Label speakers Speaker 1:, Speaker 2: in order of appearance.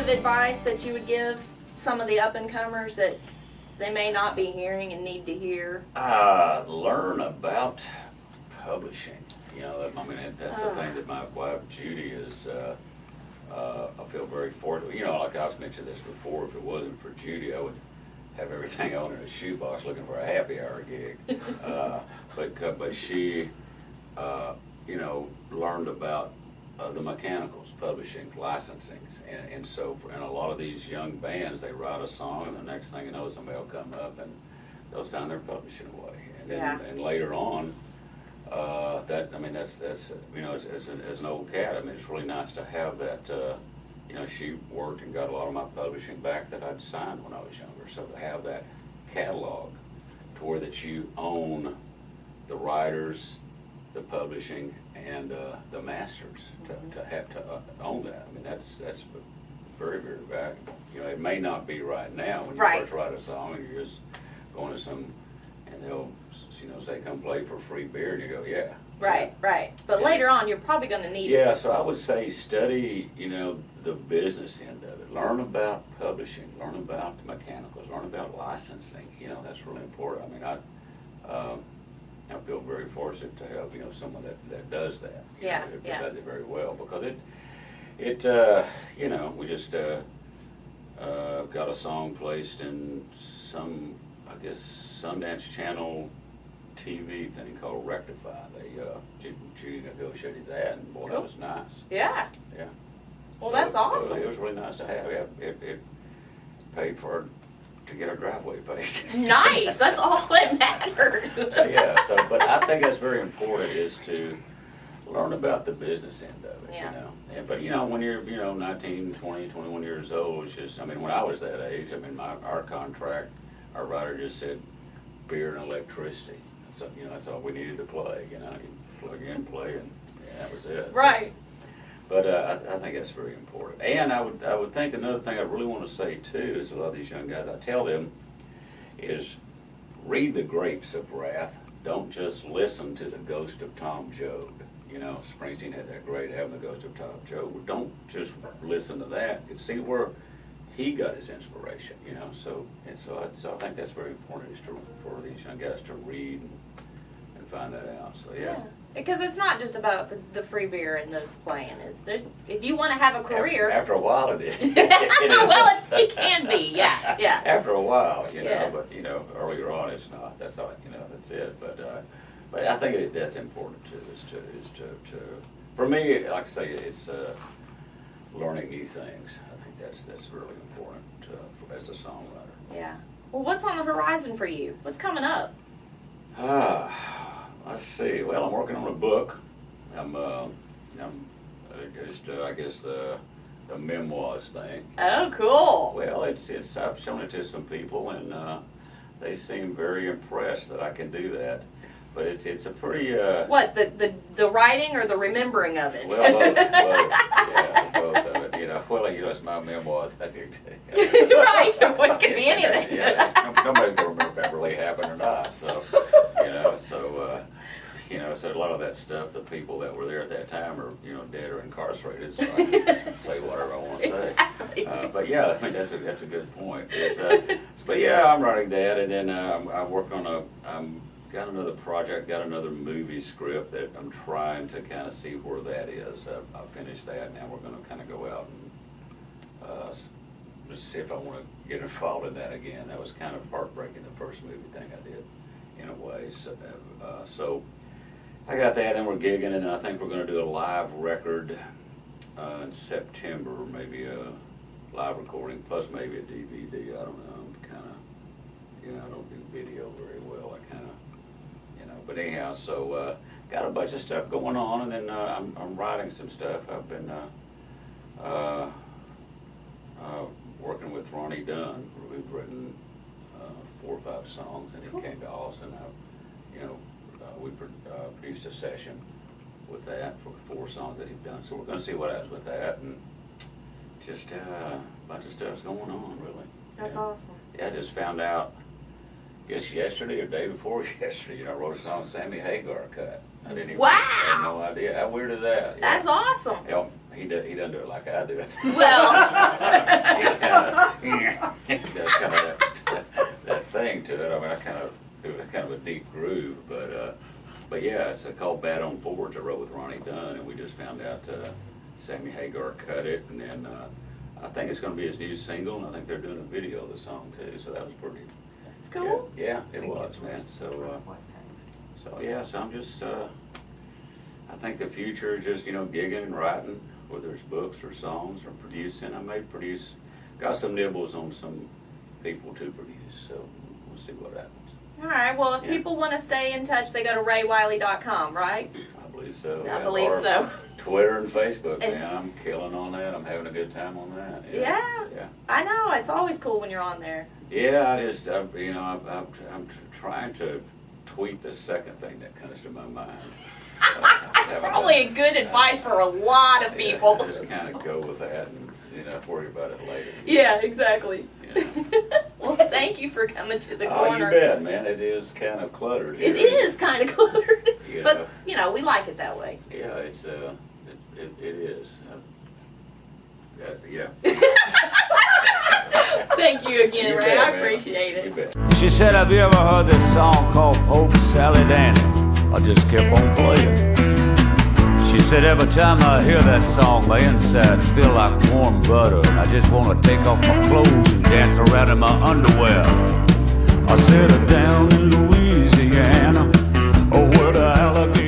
Speaker 1: of advice that you would give some of the up-and-comers that they may not be hearing and need to hear?
Speaker 2: Learn about publishing. You know, that's the thing that my wife Judy is. I feel very fortunate. You know, like I've mentioned this before. If it wasn't for Judy, I would have everything on in a shoebox looking for a happy hour gig. But she, you know, learned about the mechanicals, publishing, licensing, and so and a lot of these young bands, they write a song, and the next thing you know, somebody will come up and they'll sign their publishing away, and then and later on, that's you know, as an old cat, I mean, it's really nice to have that. You know, she worked and got a lot of my publishing back that I'd signed when I was younger. So to have that catalog, to where that you own the writers, the publishing, and the masters, to have to own that. I mean, that's very, very valuable. You know, it may not be right now when you first write a song and you're just going to some, and they'll, you know, say come play for free beer, and you go, yeah.
Speaker 1: Right. But later on, you're probably going to need it.
Speaker 2: Yeah, so I would say study, you know, the business end of it. Learn about publishing. Learn about the mechanicals. Learn about licensing. You know, that's really important. I mean, I feel very fortunate to have, you know, someone that does that.
Speaker 1: Yeah,
Speaker 2: That does it very well, because it you know, we just got a song placed in some, I guess, Sundance Channel TV thing called Rectify. Judy negotiated that, and boy, that was nice.
Speaker 1: Yeah.
Speaker 2: Yeah.
Speaker 1: Well, that's awesome.
Speaker 2: So it was really nice to have. It paid for to get our driveway paved.
Speaker 1: Nice. That's all that matters.
Speaker 2: But I think that's very important, is to learn about the business end of it.
Speaker 1: Yeah.
Speaker 2: You know. But you know, when you're 19, 20, 21 years old, it's just, I mean, when I was that age, I mean, our contract, our writer just said beer and electricity. So, you know, that's all we needed to play. You know, you plug in, play, and that was it.
Speaker 1: Right.
Speaker 2: But I think that's very important. And I would think another thing I really want to say too is, a lot of these young guys, I tell them, is read The Grapes of Wrath. Don't just listen to The Ghost of Tom Joad. You know, Springsteen had that great album, The Ghost of Tom Joad. Don't just listen to that. And see where he got his inspiration. You know, so I think that's very important, is for these young guys to read and find that out. So yeah.
Speaker 1: Because it's not just about the free beer and the playing. If you want to have a career.
Speaker 2: After a while, it is.
Speaker 1: Well, it can be, yeah.
Speaker 2: After a while, you know, but you know, earlier on, it's not. That's all, you know, that's it. But I think that's important too. Is to for me, like I say, it's learning new things. I think that's really important as a songwriter.
Speaker 1: Yeah. Well, what's on the horizon for you? What's coming up?
Speaker 2: Let's see. Well, I'm working on a book. I'm just, I guess the memoirs thing.
Speaker 1: Oh, cool.
Speaker 2: Well, I've shown it to some people, and they seem very impressed that I can do that. But it's a pretty
Speaker 1: What, the writing or the remembering of it?
Speaker 2: Well, both. Yeah, both of it. You know, well, you know, it's my memoirs.
Speaker 1: Right. It could be anything.
Speaker 2: Yeah, nobody's gonna remember if that really happened or not. So, so a lot of that stuff, the people that were there at that time are, you know, dead or incarcerated. So I can say whatever I want to say.
Speaker 1: Exactly.
Speaker 2: But yeah, I mean, that's a good point. But yeah, I'm writing that, and then I'm working on got another project, got another movie script that I'm trying to kind of see where that is. I've finished that. Now we're going to kind of go out and just see if I want to get involved in that again. That was kind of heartbreaking, the first movie thing I did, in a way. So I got that, and we're gigging, and I think we're going to do a live record in September, maybe a live recording plus maybe a DVD. I don't know. I'm kind of, you know, I don't do video very well. I kind of, you know, but anyhow, so got a bunch of stuff going on, and then I'm writing some stuff. I've been working with Ronnie Dunn. We've written 4 or 5 songs, and he came to Austin. We produced a session with that for 4 songs that he's done. So we're going to see what happens with that, and just a bunch of stuff's going on, really.
Speaker 1: That's awesome.
Speaker 2: Yeah, I just found out, I guess yesterday or day before yesterday, you know, I wrote a song Sammy Hagar cut. I didn't even, I had no idea. How weird is that?
Speaker 1: That's awesome.
Speaker 2: You know, he doesn't do it like I do it.
Speaker 1: Well,
Speaker 2: He does kind of that thing to it. I mean, I kind of do it kind of a deep groove, but yeah, it's called Bad on Forge. I wrote with Ronnie Dunn, and we just found out Sammy Hagar cut it, and then I think it's going to be his new single, and I think they're doing a video of the song too. So that was pretty.
Speaker 1: it's cool.
Speaker 2: Yeah, it was, man. So yeah, so I'm just. I think the future is just gigging and writing, whether it's books or songs or producing. I may produce. Got some nibbles on some people to produce, so we'll see what happens.
Speaker 1: All right. Well, if
Speaker 2: Yeah.
Speaker 1: people want to stay in touch, they go to raywiley.com, right?
Speaker 2: I believe so.
Speaker 1: I
Speaker 2: yeah.
Speaker 1: believe
Speaker 2: Or
Speaker 1: so.
Speaker 2: Twitter and Facebook,
Speaker 1: And-
Speaker 2: man. I'm killing on that. I'm having a good time on that.
Speaker 1: Yeah.
Speaker 2: Yeah.
Speaker 1: I know. It's always cool when you're on there.
Speaker 2: Yeah, I'm trying to tweet the second thing that comes to my mind.
Speaker 1: It's probably a good advice for a lot of people.
Speaker 2: Yeah, just kind of go with that and worry about it later.
Speaker 1: Yeah, exactly.
Speaker 2: Yeah.
Speaker 1: Well, thank you for coming to the
Speaker 2: Oh, you
Speaker 1: corner.
Speaker 2: bet, man. It is kind of cluttered here.
Speaker 1: It is kind of cluttered,
Speaker 2: Yeah.
Speaker 1: but we like it that way.
Speaker 2: Yeah, it is. Yeah.
Speaker 1: Thank you again,
Speaker 2: You
Speaker 1: Ray.
Speaker 2: bet,
Speaker 1: I
Speaker 2: man.
Speaker 1: appreciate
Speaker 2: You
Speaker 1: it.
Speaker 2: bet.
Speaker 3: She said, have you ever heard this song called Pope Sally Danny? I just kept on playing. She said, every time I hear that song, my insides feel like warm butter, and I just want to take off my clothes and dance around in my underwear. I said, down in Louisiana, where the alligators